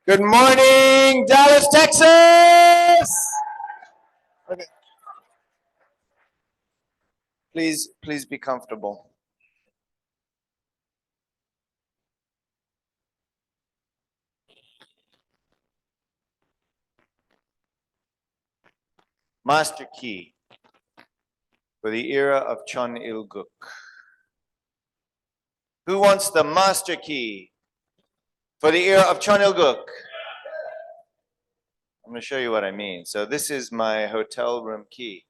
Good morning, Dallas, Texas. Okay. Please be comfortable. Master key for the era of Chon Il-guk. Who wants the master key for the era of Chon Il-guk? I'm going to show you what I mean. So this is my hotel room key.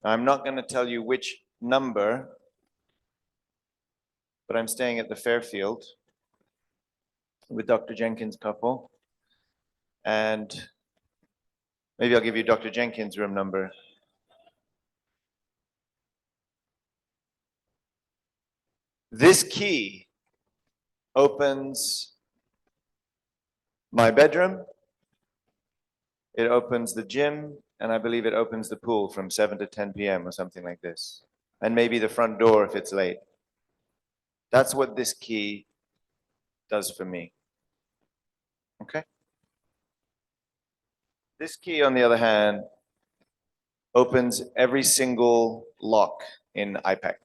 I'm not going to tell you which number, but I'm staying at the Fairfield with Dr. Jenkins' couple. And maybe I'll give you Dr. Jenkins' room number. This key opens my bedroom, it opens the gym, and I believe it opens the pool from 7 to 10 p.m. or something like this. And maybe the front door if it's late. That's what this key does for me. Okay? This key, on the other hand, opens every single lock in IPEC.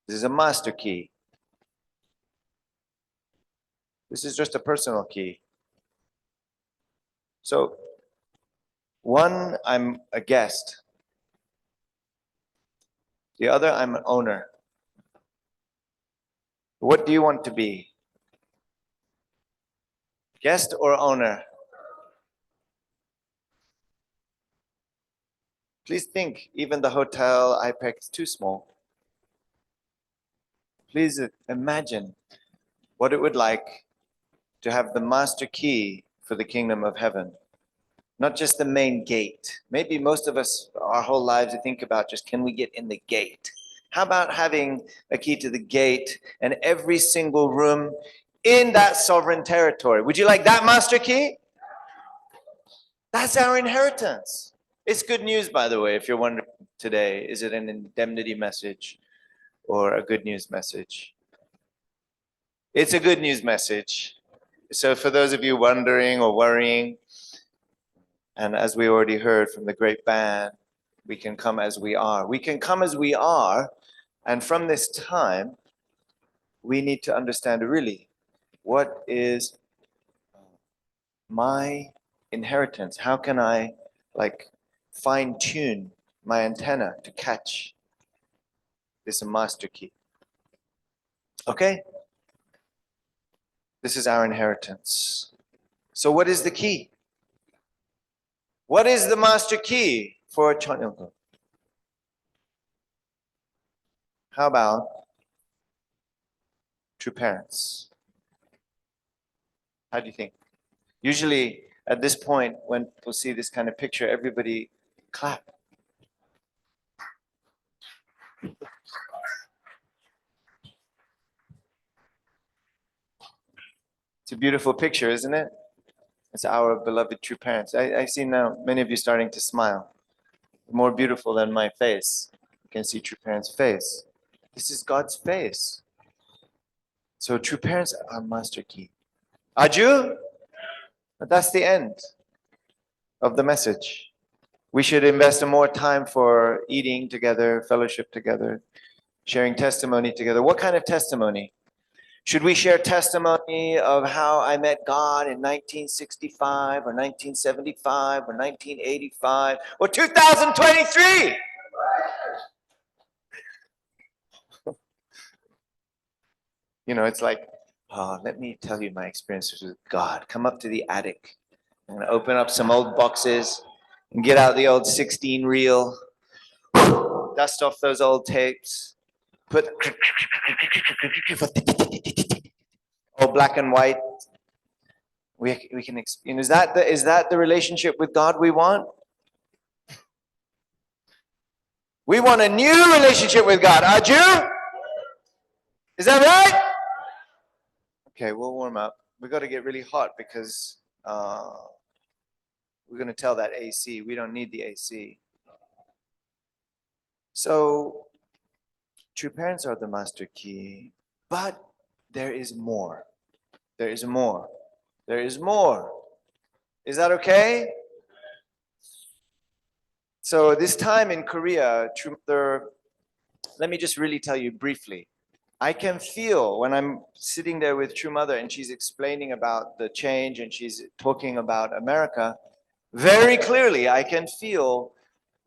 This is a master key. This is just a personal key. So, one, I'm a guest. The other, I'm an owner. What do you want to be? Guest or owner? Please think, even the hotel IPEC is too small. Please imagine what it would like to have the master key for the kingdom of heaven. Not just the main gate. Maybe most of us, our whole lives, we think about just, can we get in the gate? How about having a key to the gate and every single room in that sovereign territory? Would you like that master key? That's our inheritance. It's good news, by the way, if you're wondering today, is it an indemnity message or a good news message? It's a good news message. So for those of you wondering or worrying, and as we already heard from the great band, we can come as we are. We can come as we are, and from this time, we need to understand really what is my inheritance. How can I fine-tune my antenna to catch this master key? Okay? This is our inheritance. So what is the key? What is the master key for Chon Il-guk? How about true parents? How do you think? Usually at this point, when people see this kind of picture, everybody clap. It's a beautiful picture, isn't it? It's our beloved true parents. I see now many of you starting to smile. More beautiful than my face. You can see true parents' face. This is God's face. So true parents are master key. Aju? But that's the end of the message. We should invest more time for eating together, fellowship together, sharing testimony together. What kind of testimony? Should we share testimony of how I met God in 1965 or 1975 or 1985 or 2023? You know, it's like, oh, let me tell you my experiences with God. Come up to the attic. I'm going to open up some old boxes and get out the old 16 reel, dust off those old tapes, put all black and white. We can, you know, is that the relationship with God we want? We want a new relationship with God. Aju? Is that right? Okay, we'll warm up. We got to get really hot because we're going to tell that AC. We don't need the AC. So, true parents are the master key, but there is more. There is more. There is more. Is that okay? So this time in Korea, let me just really tell you briefly. I can feel when I'm sitting there with True Mother and she's explaining about the change and she's talking about America, very clearly I can feel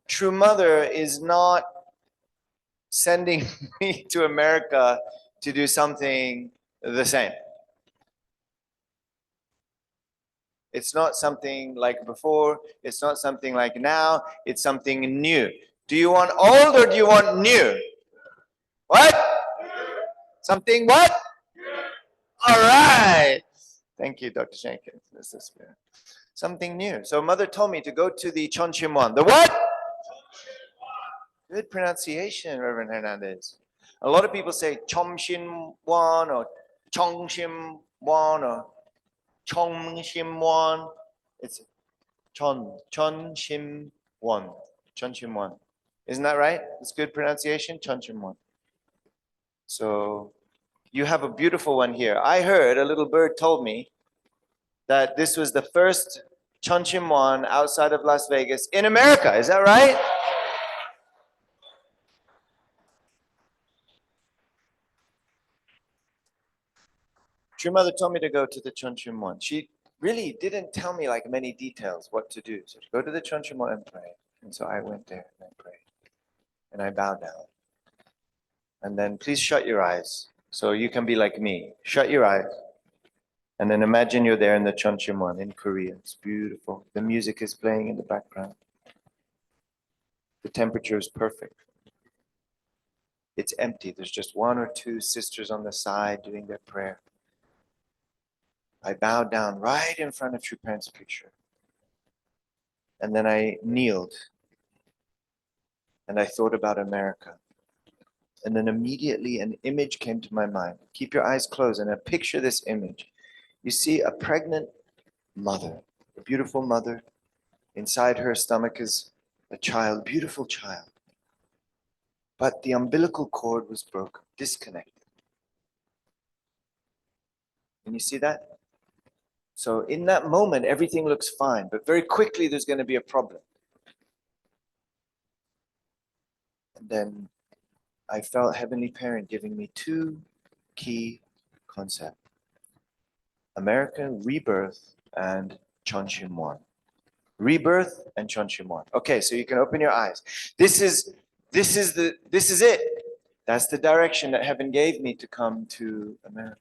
True Mother is not sending me to America to do something the same. It's not something like before. It's not something like now. It's something new. Do you want old or do you want new? What? Something what? All right. Thank you, Dr. Jenkins. This is something new. So Mother told me to go to the Chonchimwan. The what? Good pronunciation, Reverend Hernandez. A lot of people say Chomshinwan or Chongshimwan or Chongshimwan. It's Chonshimwan. Chonshimwan. Isn't that right? It's good pronunciation, Chonshimwan. So you have a beautiful one here. I heard, a little bird told me that this was the first Chonchimwan outside of Las Vegas in America. Is that right? True Mother told me to go to the Chonchimwan. She really didn't tell me like many details what to do. So go to the Chonchimwan and pray. And so I went there and I prayed. And I bowed down. And then please shut your eyes so you can be like me. Shut your eyes. And then imagine you're there in the Chonchimwan in Korea. It's beautiful. The music is playing in the background. The temperature is perfect. It's empty. There's just one or two sisters on the side doing their prayer. I bowed down right in front of True Parents' picture. And then I kneeled. And I thought about America. And then immediately an image came to my mind. Keep your eyes closed and picture this image. You see a pregnant mother, a beautiful mother. Inside her stomach is a child, beautiful child. But the umbilical cord was broken, disconnected. Can you see that? So in that moment, everything looks fine, but very quickly there's going to be a problem. And then I felt Heavenly Parent giving me two key concepts. American rebirth and Chonchimwan. Rebirth and Chonchimwan. Okay, so you can open your eyes. This is it. That's the direction that heaven gave me to come to America.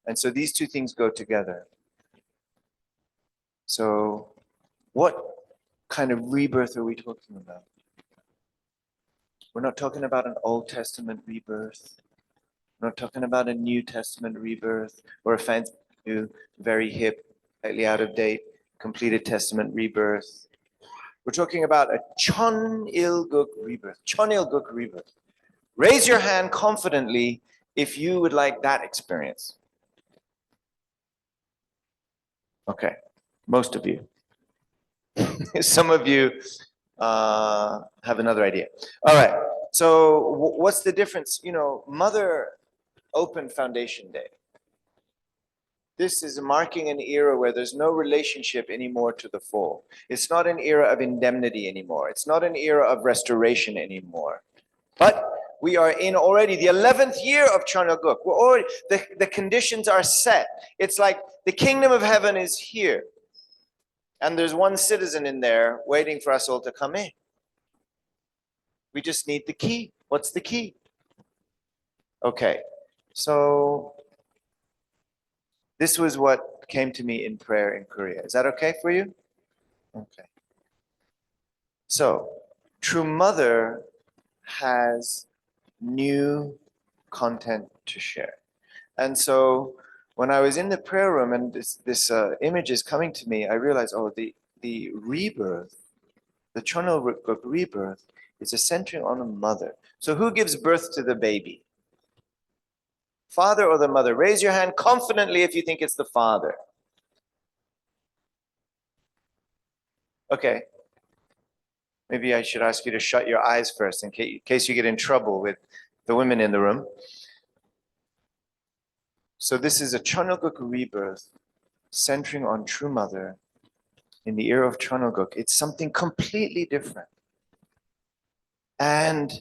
And so these two things go together. So what kind of rebirth are we talking about? We're not talking about an Old Testament rebirth. We're not talking about a New Testament rebirth or a fancy new, very hip, slightly out of date, completed Testament rebirth. We're talking about a Chon-il-guk rebirth. Chon-il-guk rebirth. Raise your hand confidently if you would like that experience. Okay, most of you. Some of you have another idea. All right, so what's the difference? You know, Mother opened Foundation Day. This is marking an era where there's no relationship anymore to the full. It's not an era of indemnity anymore. It's not an era of restoration anymore. But we are in already the 11th year of Chon-il-guk. We're already, the conditions are set. It's like the kingdom of heaven is here. And there's one citizen in there waiting for us all to come in. We just need the key. What's the key? Okay, so this was what came to me in prayer in Korea. Is that okay for you? Okay. So, True Mother has new content to share. And so when I was in the prayer room and this image is coming to me, I realized, oh, the rebirth, the Chon-il-guk rebirth is a centering on a mother. So who gives birth to the baby? Father or the mother? Raise your hand confidently if you think it's the father. Okay. Maybe I should ask you to shut your eyes first in case you get in trouble with the women in the room. So this is a Chonoguk rebirth centering on True Mother in the era of Chonoguk. It's something completely different. And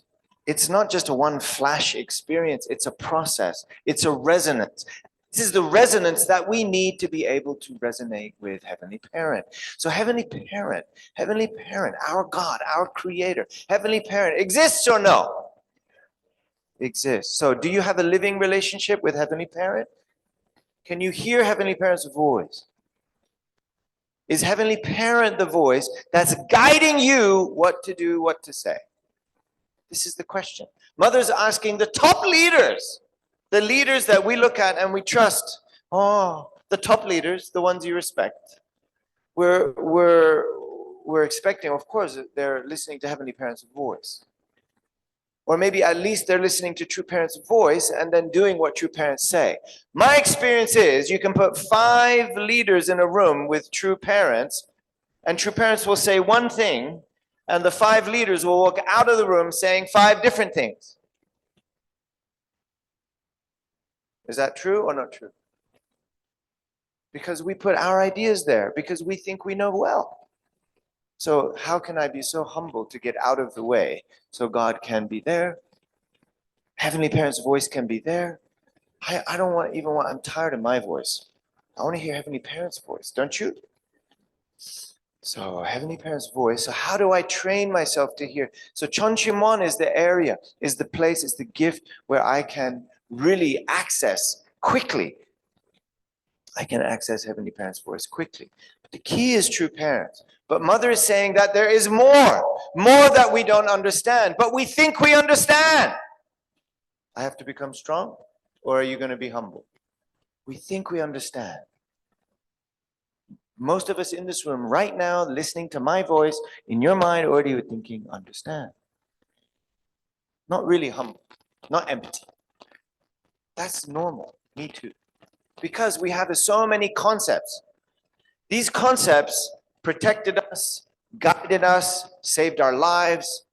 it's not just a one flash experience, it's a process, it's a resonance. This is the resonance that we need to be able to resonate with Heavenly Parent. So Heavenly Parent, our God, our Creator, Heavenly Parent exists or no? Exists. So do you have a living relationship with Heavenly Parent? Can you hear Heavenly Parent's voice? Is Heavenly Parent the voice that's guiding you what to do, what to say? This is the question. Mother's asking the top leaders, the leaders that we look at and we trust. Oh, the top leaders, the ones you respect. We're expecting, of course, they're listening to Heavenly Parent's voice. Or maybe at least they're listening to True Parents' voice and then doing what True Parents say. My experience is you can put 5 leaders in a room with True Parents, and True Parents will say one thing, and the 5 leaders will walk out of the room saying 5 different things. Is that true or not true? Because we put our ideas there, because we think we know well. So how can I be so humble to get out of the way so God can be there? Heavenly Parent's voice can be there. I don't even want, I'm tired of my voice. I want to hear Heavenly Parent's voice, don't you? So Heavenly Parent's voice. So how do I train myself to hear? So Chonchimon is the area, is the place, is the gift where I can really access quickly. I can access Heavenly Parent's voice quickly. But the key is True Parents. But Mother is saying that there is more that we don't understand, but we think we understand. I have to become strong, or are you going to be humble? We think we understand. Most of us in this room right now, listening to my voice, in your mind already you're thinking, understand. Not really humble, not empty. That's normal, me too. Because we have so many concepts. These concepts protected us, guided us, saved our lives.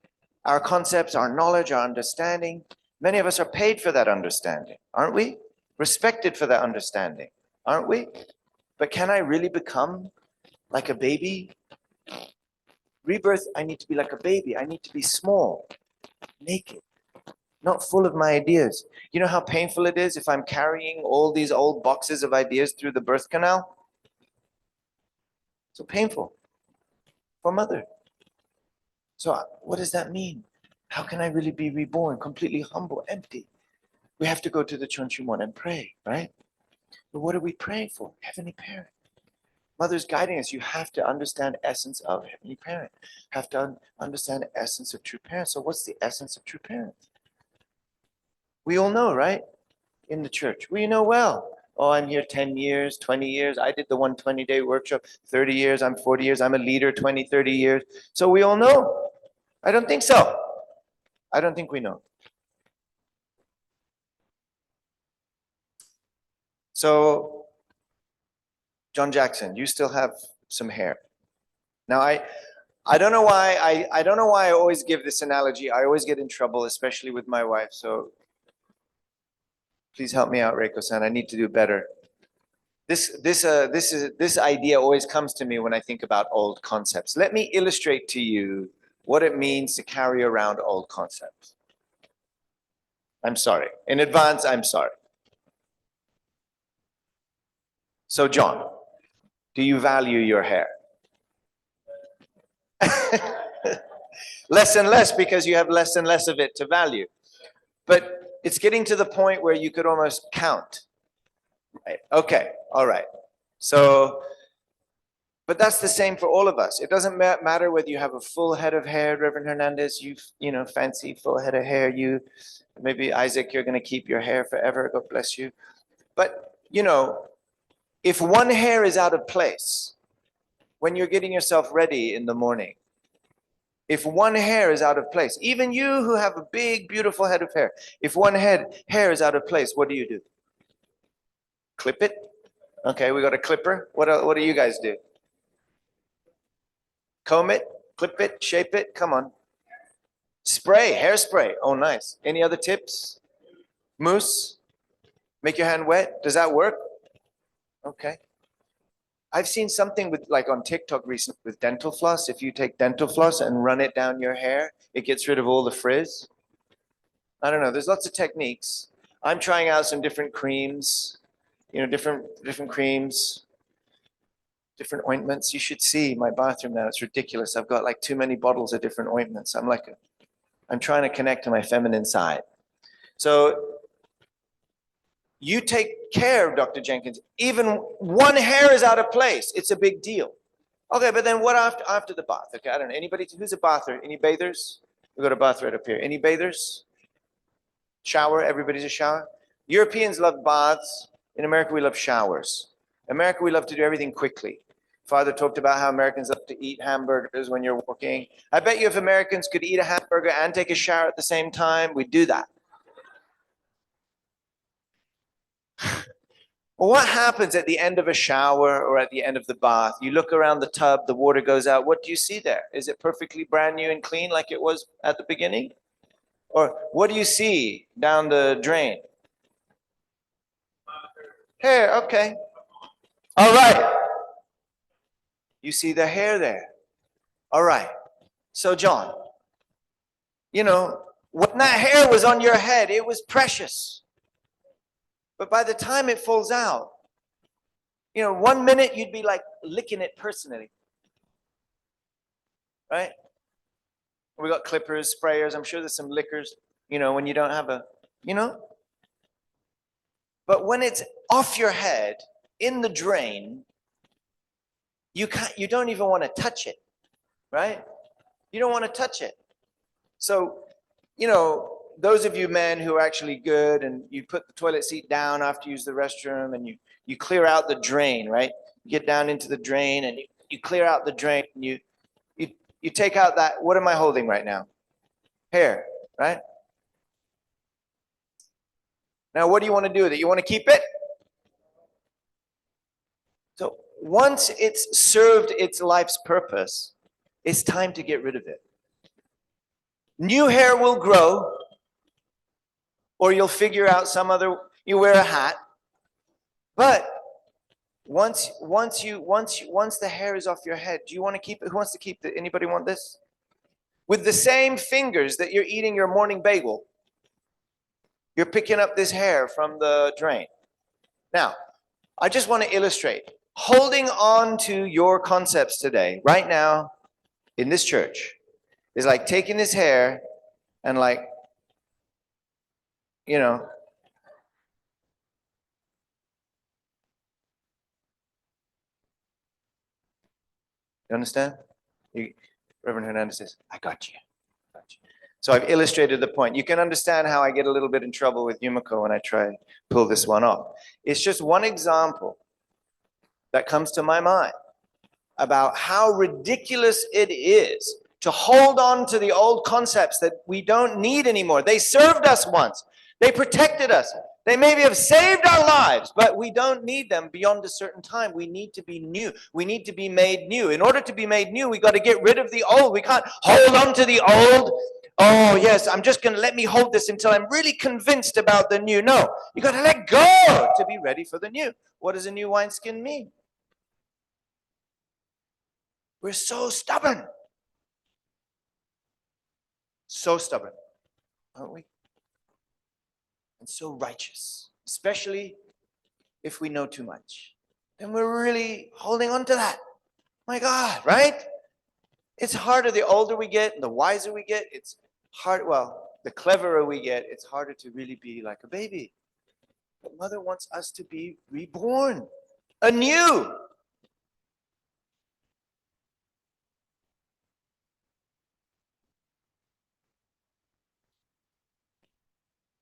Our concepts, our knowledge, our understanding. Many of us are paid for that understanding, aren't we? Respected for that understanding, aren't we? But can I really become like a baby? Rebirth, I need to be like a baby. I need to be small, naked, not full of my ideas. You know how painful it is if I'm carrying all these old boxes of ideas through the birth canal? So painful for Mother. So what does that mean? How can I really be reborn, completely humble, empty? We have to go to the Chonchimon and pray, right? But what are we praying for? Heavenly Parent. Mother's guiding us. You have to understand the essence of Heavenly Parent. Have to understand the essence of True Parent. So what's the essence of True Parent? We all know, right? In the church. We know well. Oh, I'm here 10 years, 20 years. I did the 120-day workshop, 30 years, I'm 40 years. I'm a leader, 20, 30 years. So we all know. I don't think so. I don't think we know. So, John Jackson, you still have some hair. Now, I don't know why I don't know why I always give this analogy. I always get in trouble, especially with my wife. So please help me out, Reiko-san. I need to do better. This idea always comes to me when I think about old concepts. Let me illustrate to you what it means to carry around old concepts. I'm sorry. In advance, I'm sorry. So, John, do you value your hair? Less and less, because you have less and less of it to value. But it's getting to the point where you could almost count. Right? Okay, all right. So, but that's the same for all of us. It doesn't matter whether you have a full head of hair, Reverend Hernandez, you know, fancy full head of hair. You, maybe Isaac, you're going to keep your hair forever. God bless you. But, you know, if one hair is out of place, when you're getting yourself ready in the morning, if one hair is out of place, even you who have a big, beautiful head of hair, if one hair is out of place, what do? Clip it? Okay, we got a clipper. What do you guys do? Comb it, clip it, shape it? Come on. Spray, hairspray. Oh, nice. Any other tips? Mousse? Make your hand wet. Does that work? Okay. I've seen something with like on TikTok recently with dental floss. If you take dental floss and run it down your hair, it gets rid of all the frizz. I don't know. There's lots of techniques. I'm trying out some different creams, different creams, different ointments. You should see my bathroom now. It's ridiculous. I've got like too many bottles of different ointments. I'm trying to connect to my feminine side. So you take care, Dr. Jenkins. Even one hair is out of place. It's a big deal. Okay, but then what after the bath? Okay, I don't know. Anybody who's a bather? Any bathers? We got a bath right up here. Any bathers? Shower? Everybody's a shower? Europeans love baths. In America, we love showers. America, we love to do everything quickly. Father talked about how Americans love to eat hamburgers when you're walking. I bet you if Americans could eat a hamburger and take a shower at the same time, we'd do that. Well, what happens at the end of a shower or at the end of the bath? You look around the tub, the water goes out. What do you see there? Is it perfectly brand new and clean like it was at the beginning? Or what do you see down the drain? Hair, okay. All right. You see the hair there. All right. So, John, when that hair was on your head, it was precious. But by the time it falls out, 1 minute you'd be like licking it personally. Right? We got clippers, sprayers. I'm sure there's some liquors, when you don't have But when it's off your head, in the drain, you don't even want to touch it. Right? You don't want to touch it. So, those of you men who are actually good and you put the toilet seat down after you use the restroom and you clear out the drain, right? You get down into the drain and you clear out the drain and you take out that, what am I holding right now? Hair, right? Now, what do you want to do with it? You want to keep it? So once it's served its life's purpose, it's time to get rid of it. New hair will grow, or you'll figure out you wear a hat. But once the hair is off your head, do you want to keep it? Who wants to keep it? Anybody want this? With the same fingers that you're eating your morning bagel, you're picking up this hair from the drain. Now, I just want to illustrate. Holding on to your concepts today, right now, in this church, is like taking this hair and you understand? Reverend Hernandez says, I got you. So I've illustrated the point. You can understand how I get a little bit in trouble with Yumiko when I try to pull this one off. It's just one example that comes to my mind about how ridiculous it is to hold on to the old concepts that we don't need anymore. They served us once. They protected us. They maybe have saved our lives, but we don't need them beyond a certain time. We need to be new. We need to be made new. In order to be made new, we got to get rid of the old. We can't hold on to the old. Oh, yes, I'm just going to let me hold this until I'm really convinced about the new. No, you got to let go to be ready for the new. What does a new wineskin mean? We're so stubborn. So stubborn, aren't we? And so righteous, especially if we know too much. Then we're really holding on to that. My God, right? It's harder the older we get and the wiser we get. It's hard. Well, the cleverer we get, it's harder to really be like a baby. But Mother wants us to be reborn anew.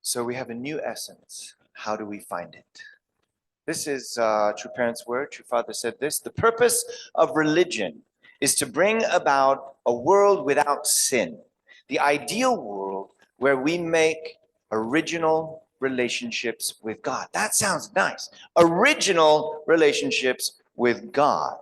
So we have a new essence. How do we find it? This is True Parents' word. True Father said this. The purpose of religion is to bring about a world without sin. The ideal world where we make original relationships with God. That sounds nice. Original relationships with God.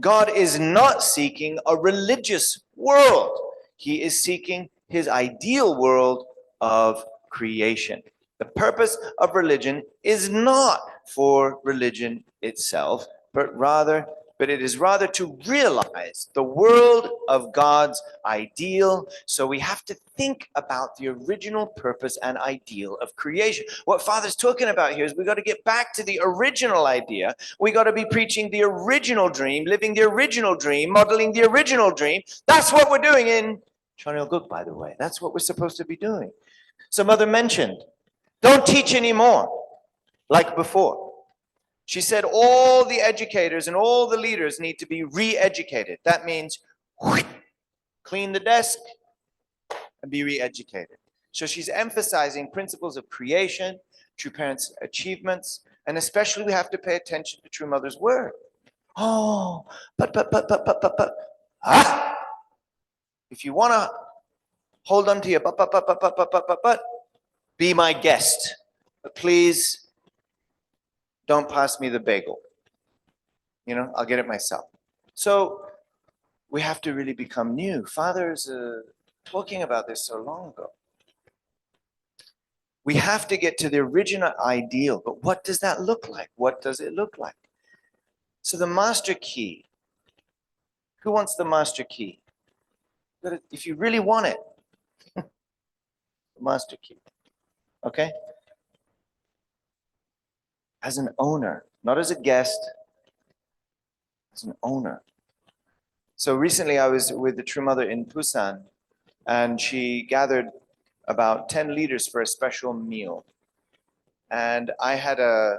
God is not seeking a religious world. He is seeking his ideal world of creation. The purpose of religion is not for religion itself, but it is rather to realize the world of God's ideal. So we have to think about the original purpose and ideal of creation. What Father's talking about here is we got to get back to the original idea. We got to be preaching the original dream, living the original dream, modeling the original dream. That's what we're doing in Chonil Guk, by the way. That's what we're supposed to be doing. So Mother mentioned, don't teach anymore like before. She said all the educators and all the leaders need to be re-educated. That means clean the desk and be re-educated. So she's emphasizing principles of creation, true parents' achievements, and especially we have to pay attention to True Mother's word. Oh, but. If you want to hold on to your but, be my guest. But please don't pass me the bagel. I'll get it myself. So we have to really become new. Father's talking about this so long ago. We have to get to the original ideal, but what does that look like? What does it look like? So the master key. Who wants the master key? If you really want it, the master key. Okay? As an owner, not as a guest, as an owner. So recently I was with the True Mother in Busan, and she gathered about 10 leaders for a special meal. And I had a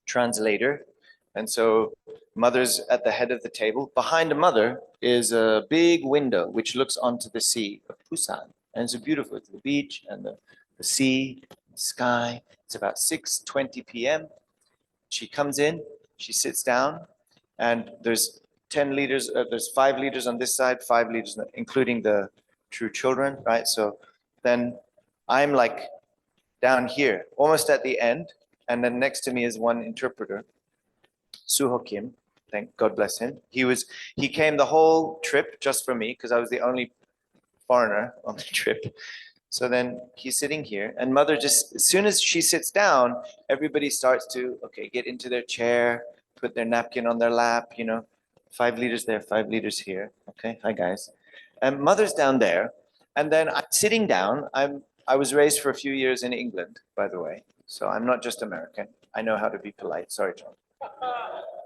translator, and so Mother's at the head of the table. Behind the Mother is a big window which looks onto the sea of Busan. And it's beautiful. It's the beach and the sea, the sky. It's about 6:20 p.m. She comes in, she sits down, and there's 10 leaders, there's 5 leaders on this side, 5 leaders, including the true children, right? So then I'm like down here, almost at the end, and then next to me is one interpreter, Suho Kim, thank God bless him. He came the whole trip just for me because I was the only foreigner on the trip. So then he's sitting here, and Mother just, as soon as she sits down, everybody starts to, get into their chair, put their napkin on their lap, 5 leaders there, 5 leaders here. Okay, hi guys. And Mother's down there, and then I'm sitting down. I was raised for a few years in England, by the way, so I'm not just American. I know how to be polite. Sorry, John.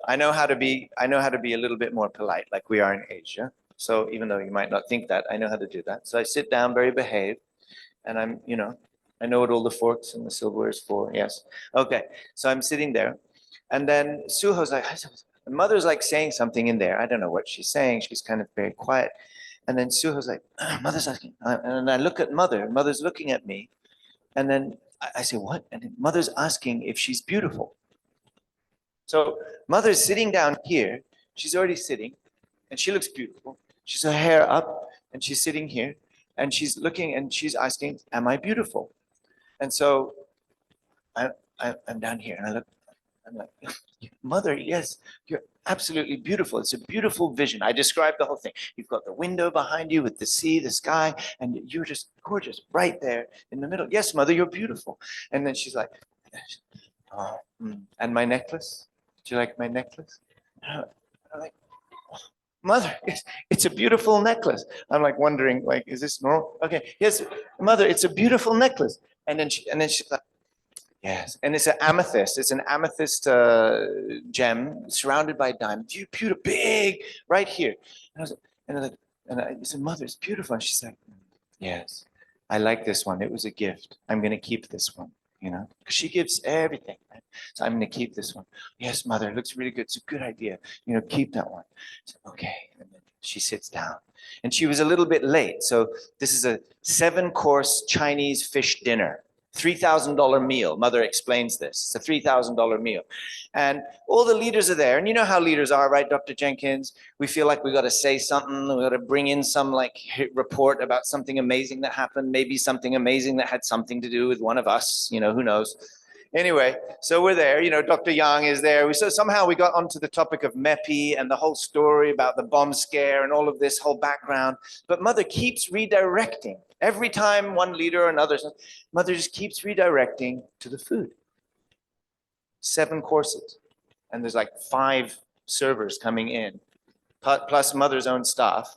I know how to be a little bit more polite, like we are in Asia. So even though you might not think that, I know how to do that. So I sit down, very behaved, and I know what all the forks and the silverware is for. Yes. Okay. So I'm sitting there, and then Suho's like, Mother's like saying something in there. I don't know what she's saying. She's kind of very quiet. And then Suho's like, Mother's asking, and I look at Mother. Mother's looking at me, and then I say, what? And Mother's asking if she's beautiful. So Mother's sitting down here. She's already sitting, and she looks beautiful. She's her hair up, and she's sitting here, and she's looking, and she's asking, am I beautiful? And so I'm down here, and I look, I'm like, Mother, yes, you're absolutely beautiful. It's a beautiful vision. I described the whole thing. You've got the window behind you with the sea, the sky, and you're just gorgeous right there in the middle. Yes, Mother, you're beautiful. And then she's like, oh, and my necklace? Do you like my necklace? I'm like, Mother, it's a beautiful necklace. I'm like wondering, like, is this normal? Okay, yes, Mother, it's a beautiful necklace. And then she's like, yes, and it's an amethyst. It's an amethyst gem surrounded by diamonds. Beautiful, big, right here. And I said, Mother, it's beautiful. And she said, yes, I like this one. It was a gift. I'm going to keep this one. Because she gives everything, right? So I'm going to keep this one. Yes, Mother, it looks really good. It's a good idea. Keep that one. I said, okay. And then she sits down. And she was a little bit late. So this is a 7-course Chinese fish dinner. $3,000 meal. Mother explains this. It's a $3,000 meal. And all the leaders are there. And you know how leaders are, right, Dr. Jenkins? We feel like we got to say something. We got to bring in some report about something amazing that happened. Maybe something amazing that had something to do with one of us. Who knows? Anyway, so we're there. Dr. Yang is there. So somehow we got onto the topic of MEPI and the whole story about the bomb scare and all of this whole background. But Mother keeps redirecting. Every time one leader or another, mother just keeps redirecting to the food. 7 courses. And there's like 5 servers coming in, plus mother's own staff.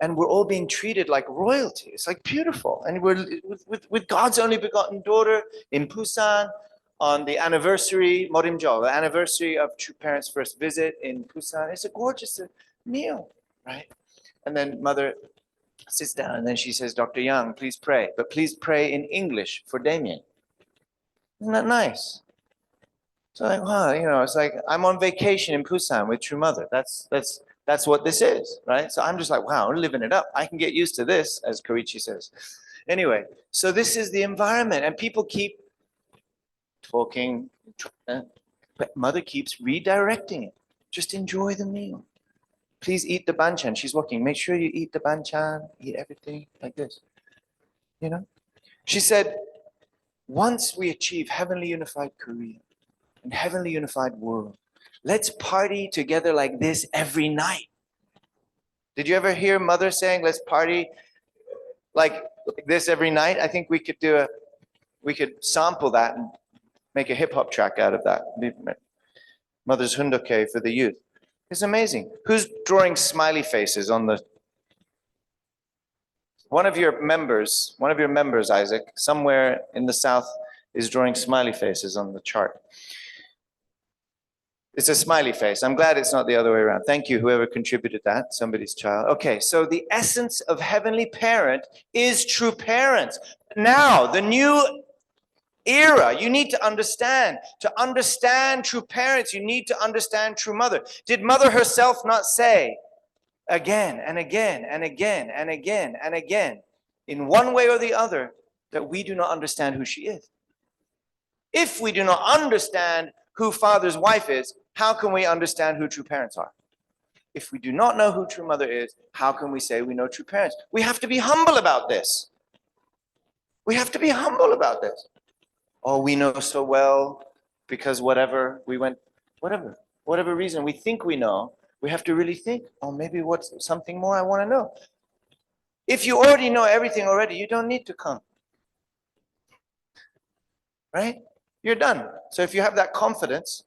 And we're all being treated like royalty. It's like beautiful. And we're with God's only begotten daughter in Busan on the anniversary, Morimjo, the anniversary of True Parents' first visit in Busan. It's a gorgeous meal, right? And then mother sits down and then she says, Dr. Young, please pray. But please pray in English for Demian. Isn't that nice? So like, wow, you know, it's like I'm on vacation in Busan with True Mother. That's what this is, right? So I'm just like, wow, we're living it up. I can get used to this, as Koichi says. Anyway, so this is the environment, and people keep talking, but mother keeps redirecting it. Just enjoy the meal. Please eat the banchan. She's walking. Make sure you eat the banchan, eat everything like this. You know? She said, once we achieve heavenly unified Korea and heavenly unified world, let's party together like this every night. Did you ever hear mother saying, let's party like this every night? I think we could sample that and make a hip hop track out of that. Mother's hundoke for the youth. It's amazing. Who's drawing smiley faces on the, one of your members, Isaac, somewhere in the South is drawing smiley faces on the chart. It's a smiley face. I'm glad it's not the other way around. Thank you, whoever contributed that, somebody's child. Okay, so the essence of heavenly parent is true parents. Now, the new era, you need to understand. To understand true parents, you need to understand true mother. Did mother herself not say again and again and again and again and again, in one way or the other, that we do not understand who she is? If we do not understand who father's wife is, how can we understand who true parents are? If we do not know who true mother is, how can we say we know true parents? We have to be humble about this. We have to be humble about this. Oh, we know so well because whatever reason we think we know, we have to really think, oh, maybe what's something more I want to know. If you already know everything already, you don't need to come. Right? You're done. So if you have that confidence,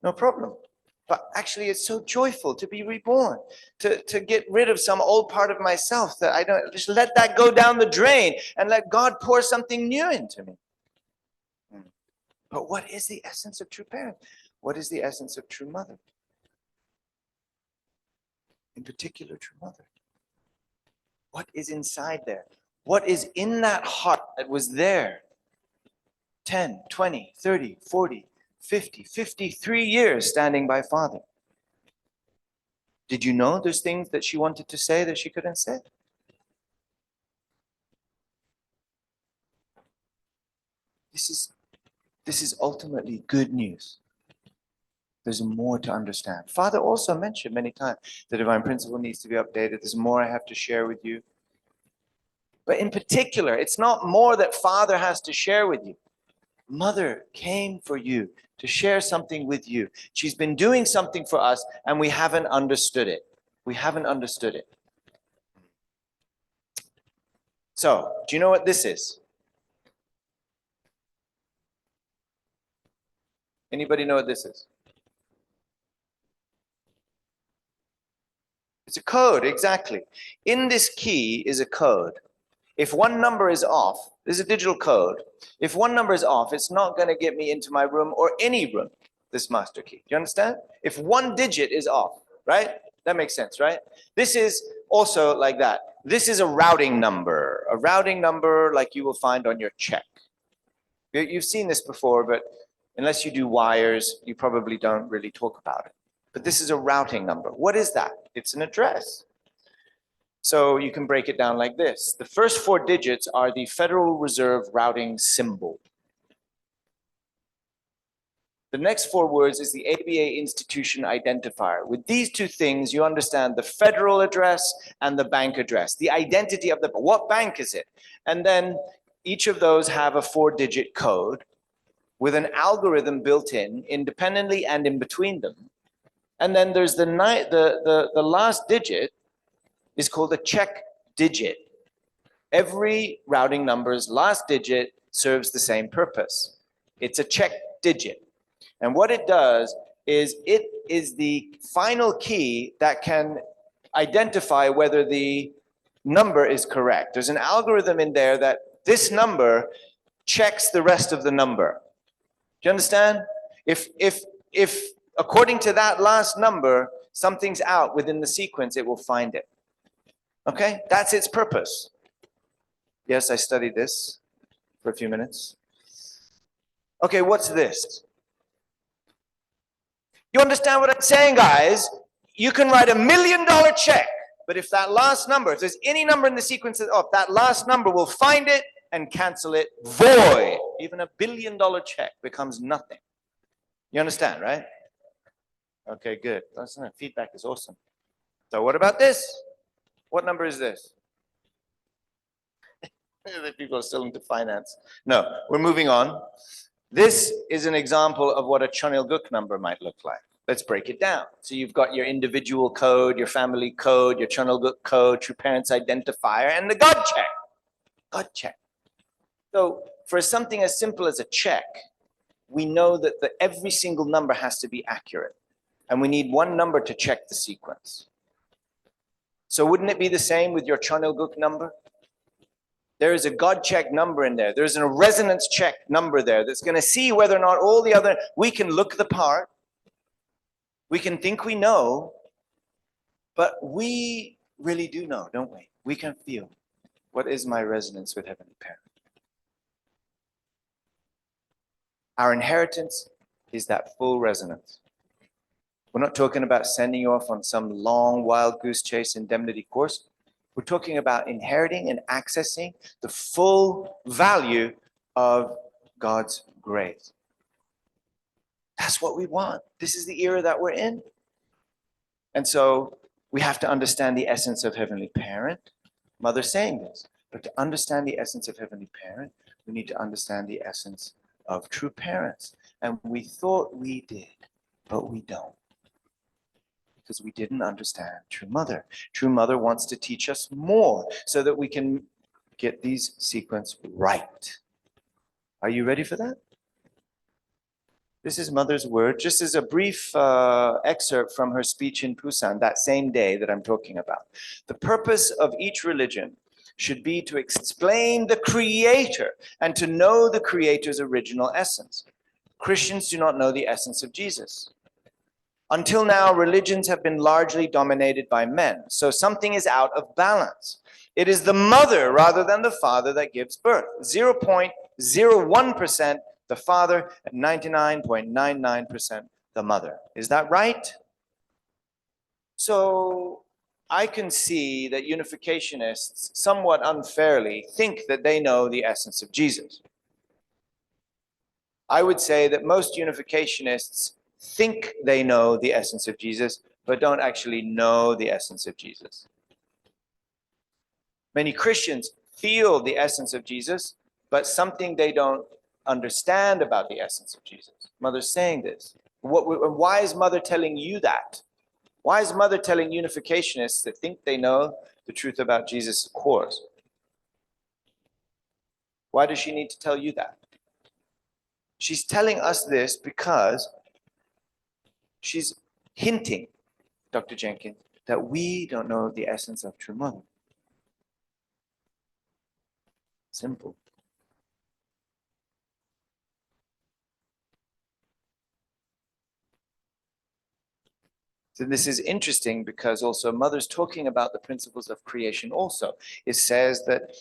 no problem. But actually, it's so joyful to be reborn, to get rid of some old part of myself that I don't, just let that go down the drain and let God pour something new into me. But what is the essence of true parent? What is the essence of true mother? In particular, true mother. What is inside there? What is in that heart that was there 10, 20, 30, 40, 50, 53 years standing by father? Did you know there's things that she wanted to say that she couldn't say? This is ultimately good news. There's more to understand. Father also mentioned many times the divine principle needs to be updated. There's more I have to share with you. But in particular, it's not more that Father has to share with you. Mother came for you to share something with you. She's been doing something for us and we haven't understood it. We haven't understood it. So, do you know what this is? Anybody know what this is? It's a code, exactly. In this key is a code. If one number is off, there's a digital code. If one number is off, it's not going to get me into my room or any room, this master key. Do you understand? If one digit is off, right? That makes sense, right? This is also like that. This is a routing number like you will find on your check. You've seen this before, but unless you do wires, you probably don't really talk about it. But this is a routing number. What is that? It's an address. So you can break it down like this. The first 4 digits are the Federal Reserve routing symbol. The next 4 words is the ABA institution identifier. With these 2 things, you understand the federal address and the bank address, the identity of what bank is it? And then each of those have a 4-digit code with an algorithm built in, independently and in between them. And then there's the last digit is called a check digit. Every routing number's last digit serves the same purpose. It's a check digit. And what it does is it is the final key that can identify whether the number is correct. There's an algorithm in there that this number checks the rest of the number. Do you understand? If according to that last number, something's out within the sequence, it will find it. Okay? That's its purpose. Yes, I studied this for a few minutes. Okay, what's this? You understand what I'm saying, guys? You can write $1 million check, but if that last number, if there's any number in the sequence of that last number, will find it and cancel it, void. Even $1 billion check becomes nothing. You understand, right? Okay, good. Listen, feedback is awesome. So what about this? What number is this? The people are still into finance. No, we're moving on. This is an example of what a Chonilguk number might look like. Let's break it down. So you've got your individual code, your family code, your Chonilguk code, true parents identifier, and the God check. God check. So for something as simple as a check, we know that every single number has to be accurate. And we need one number to check the sequence. So wouldn't it be the same with your Chonilguk number? There is a God check number in there. There's a resonance check number there that's going to see whether or not all the other, we can look the part. We can think we know, but we really do know, don't we? We can feel, what is my resonance with Heavenly Parent? Our inheritance is that full resonance. We're not talking about sending you off on some long wild goose chase indemnity course. We're talking about inheriting and accessing the full value of God's grace. That's what we want. This is the era that we're in. And so we have to understand the essence of Heavenly Parent. Mother's saying this. But to understand the essence of Heavenly Parent, we need to understand the essence of true parents. And we thought we did, but we don't. Because we didn't understand True Mother. True Mother wants to teach us more so that we can get these sequence right. Are you ready for that? This is Mother's word, just as a brief excerpt from her speech in Busan that same day that I'm talking about. The purpose of each religion should be to explain the Creator and to know the Creator's original essence. Christians do not know the essence of Jesus. Until now, religions have been largely dominated by men, so something is out of balance. It is the mother rather than the father that gives birth. 0.01% the father and 99.99% the mother. Is that right? So I can see that unificationists somewhat unfairly think that they know the essence of Jesus. I would say that most unificationists think they know the essence of Jesus, but don't actually know the essence of Jesus. Many Christians feel the essence of Jesus, but something they don't understand about the essence of Jesus. Mother's saying this. Why is Mother telling you that? Why is Mother telling unificationists that think they know the truth about Jesus' course? Why does she need to tell you that? She's telling us this because she's hinting, Dr. Jenkins, that we don't know the essence of True Mother. Simple. So this is interesting because also Mother's talking about the principles of creation also. It says that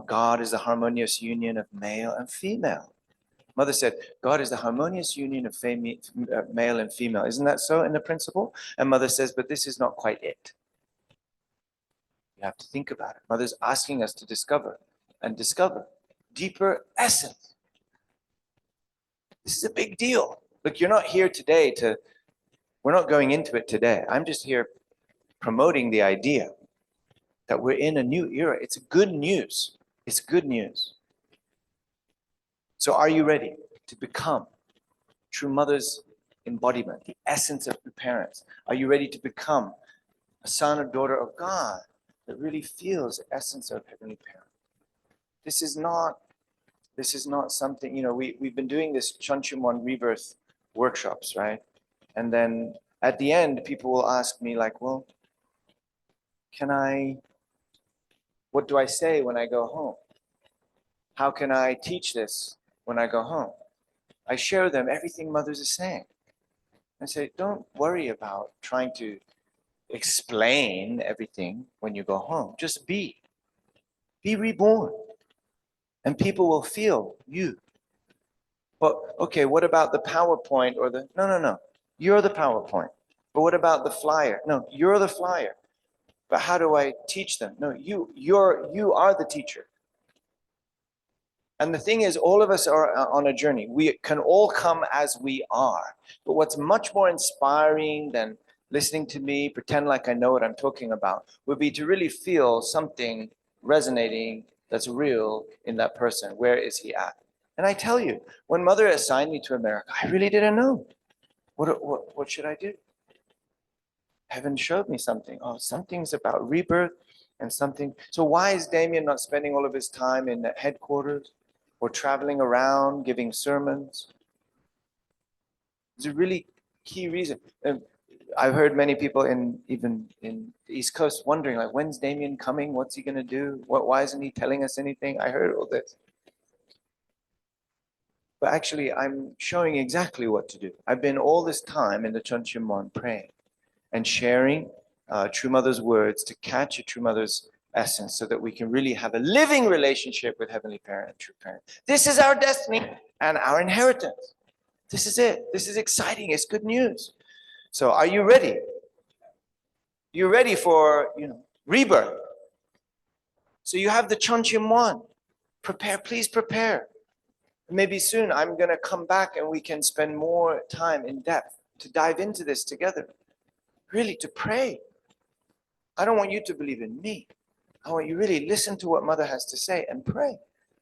God is the harmonious union of male and female. Mother said, God is the harmonious union of male and female. Isn't that so in the principle? And Mother says, but this is not quite it. You have to think about it. Mother's asking us to discover deeper essence. This is a big deal. Look, you're not here today we're not going into it today. I'm just here promoting the idea that we're in a new era. It's good news. It's good news. So are you ready to become True Mother's embodiment, the essence of the parents? Are you ready to become a son or daughter of God that really feels the essence of Heavenly Parent? This is not something, we've been doing this Chonchimon rebirth workshops, right? And then at the end, people will ask me like, well, what do I say when I go home? How can I teach this when I go home? I share them everything mothers are saying. I say, don't worry about trying to explain everything when you go home. Just be reborn. And people will feel you. But okay, what about the PowerPoint or no. You're the PowerPoint. But what about the flyer? No, you're the flyer. But how do I teach them? No, you are the teacher. And the thing is, all of us are on a journey. We can all come as we are. But what's much more inspiring than listening to me pretend like I know what I'm talking about would be to really feel something resonating that's real in that person. Where is he at? And I tell you, when Mother assigned me to America, I really didn't know. What should I do? Heaven showed me something. Oh, something's about rebirth and something. So why is Demian not spending all of his time in the headquarters or traveling around giving sermons? There's a really key reason. And I've heard many people even in the East Coast wondering, like, when's Demian coming? What's he going to do? Why isn't he telling us anything? I heard all this. But actually, I'm showing exactly what to do. I've been all this time in the Chonchimon praying and sharing True Mother's words to catch a True Mother's essence so that we can really have a living relationship with Heavenly Parent and True Parent. This is our destiny and our inheritance. This is it. This is exciting. It's good news. So are you ready? You're ready for, rebirth. So you have the Chonchimon. Prepare, please prepare. Maybe soon I'm going to come back and we can spend more time in depth to dive into this together. Really, to pray. I don't want you to believe in me. I want you really listen to what Mother has to say and pray.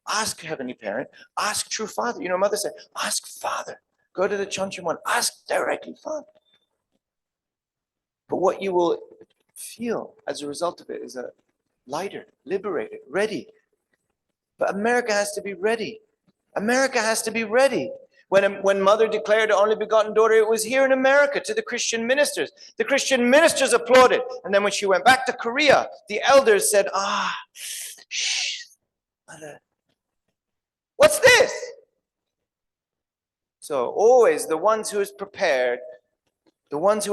Ask Heavenly Parent. Ask True Father. Mother said, ask Father. Go to the Chonchimon. Ask directly Father. But what you will feel as a result of it is a lighter, liberated, ready. But America has to be ready. America has to be ready. When Mother declared her only begotten daughter, it was here in America to the Christian ministers. The Christian ministers applauded. And then when she went back to Korea, the elders said, shh, Mother, what's this? So always the ones who are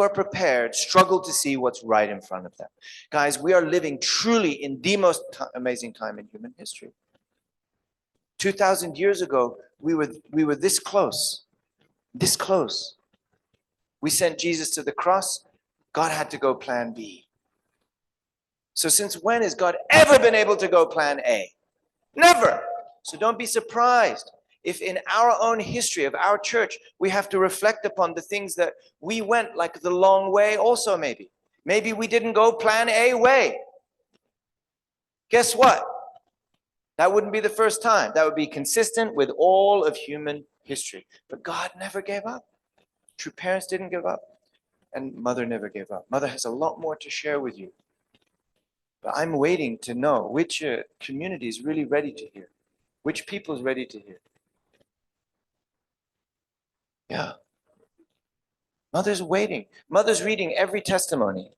prepared struggle to see what's right in front of them. Guys, we are living truly in the most amazing time in human history. 2,000 years ago, we were this close. We sent Jesus to the cross. God had to go plan B. So since when has God ever been able to go plan A? Never. So don't be surprised if in our own history of our church, we have to reflect upon the things that we went like the long way also maybe. Maybe we didn't go plan A way. Guess what? That wouldn't be the first time. That would be consistent with all of human history. But God never gave up. True parents didn't give up. And Mother never gave up. Mother has a lot more to share with you. But I'm waiting to know which community is really ready to hear. Which people is ready to hear. Yeah. Mother's waiting. Mother's reading every testimony.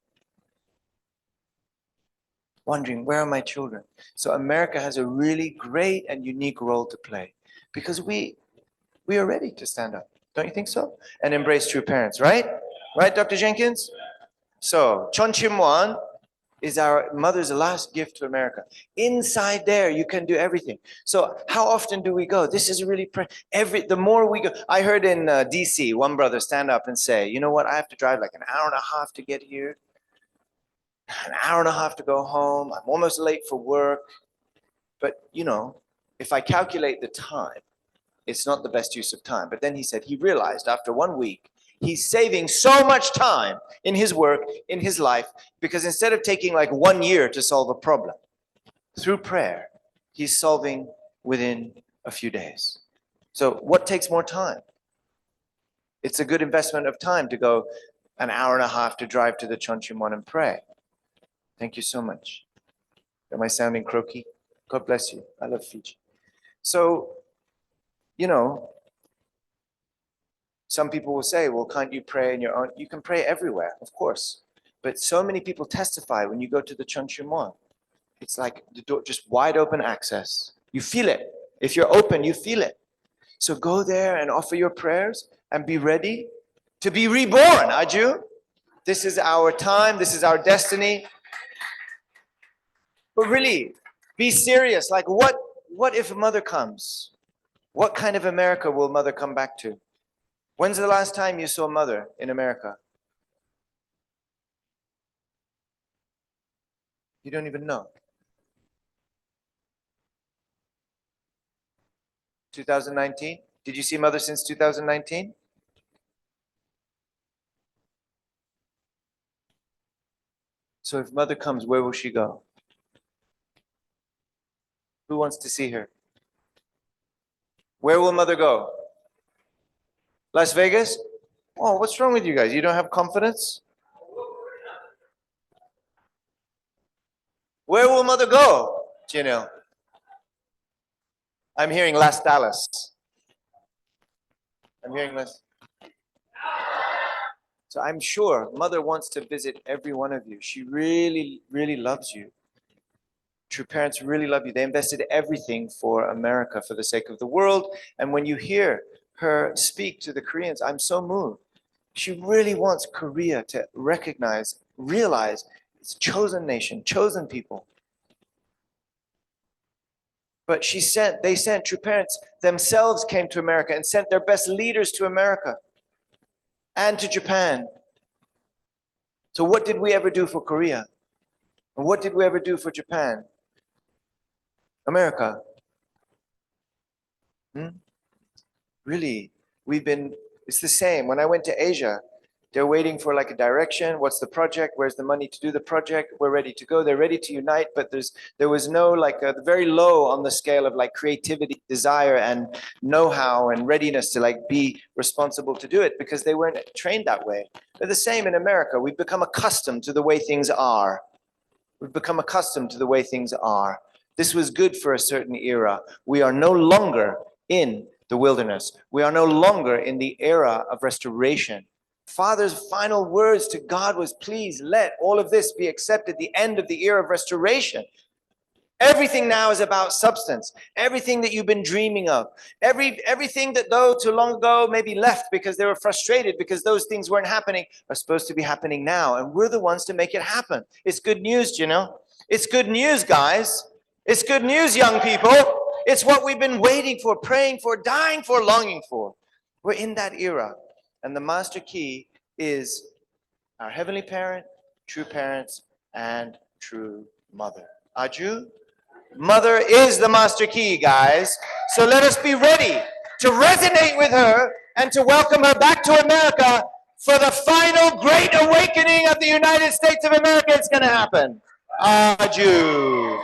Wondering, where are my children? So America has a really great and unique role to play because we are ready to stand up. Don't you think so? And embrace true parents, right? Right, Dr. Jenkins? So Chonchimwan is our mother's last gift to America. Inside there, you can do everything. So how often do we go? This is really, the more we go. I heard in DC, one brother stand up and say, you know what? I have to drive like an hour and a half to get here. An hour and a half to go home. I'm almost late for work. But, if I calculate the time, it's not the best use of time. But then he said he realized after 1 week, he's saving so much time in his work, in his life, because instead of taking like 1 year to solve a problem, through prayer, he's solving within a few days. So what takes more time? It's a good investment of time to go an hour and a half to drive to the Chonchimon and pray. Thank you so much. Am I sounding croaky? God bless you. I love Fiji. So, you know, some people will say, well, can't you pray in your own? You can pray everywhere, of course. But so many people testify when you go to the Chunchumon. It's like the door, just wide open access. You feel it. If you're open, you feel it. So go there and offer your prayers and be ready to be reborn, Aju. This is our time. This is our destiny. But really, be serious. Like, what if Mother comes? What kind of America will Mother come back to? When's the last time you saw Mother in America? You don't even know. 2019? Did you see Mother since 2019? So if Mother comes, where will she go? Who wants to see her? Where will Mother go? Las Vegas? Oh, what's wrong with you guys? You don't have confidence? Where will Mother go, Janelle? I'm hearing Las Dallas. I'm hearing Las. So I'm sure Mother wants to visit every one of you. She really, really loves you. True parents really love you. They invested everything for America, for the sake of the world. And when you hear her speak to the Koreans, I'm so moved. She really wants Korea to recognize, realize it's a chosen nation, chosen people. But they sent, true parents themselves came to America and sent their best leaders to America and to Japan. So what did we ever do for Korea? And what did we ever do for Japan? America. Really, it's the same. When I went to Asia, they're waiting for like a direction. What's the project? Where's the money to do the project? We're ready to go. They're ready to unite, but there was no very low on the scale of like creativity, desire, and know-how and readiness to like be responsible to do it because they weren't trained that way. They're the same in America. We've become accustomed to the way things are. We've become accustomed to the way things are. This was good for a certain era. We are no longer in the wilderness. We are no longer in the era of restoration. Father's final words to God was, please let all of this be accepted, the end of the era of restoration. Everything now is about substance. Everything that you've been dreaming of. Everything that though too long ago maybe left because they were frustrated because those things weren't happening are supposed to be happening now. And we're the ones to make it happen. It's good news, you know. It's good news, guys. It's good news, young people. It's what we've been waiting for, praying for, dying for, longing for. We're in that era. And the master key is our heavenly parent, true parents, and true mother. Aju? Mother is the master key, guys. So let us be ready to resonate with her and to welcome her back to America for the final great awakening of the United States of America. It's going to happen. Aju.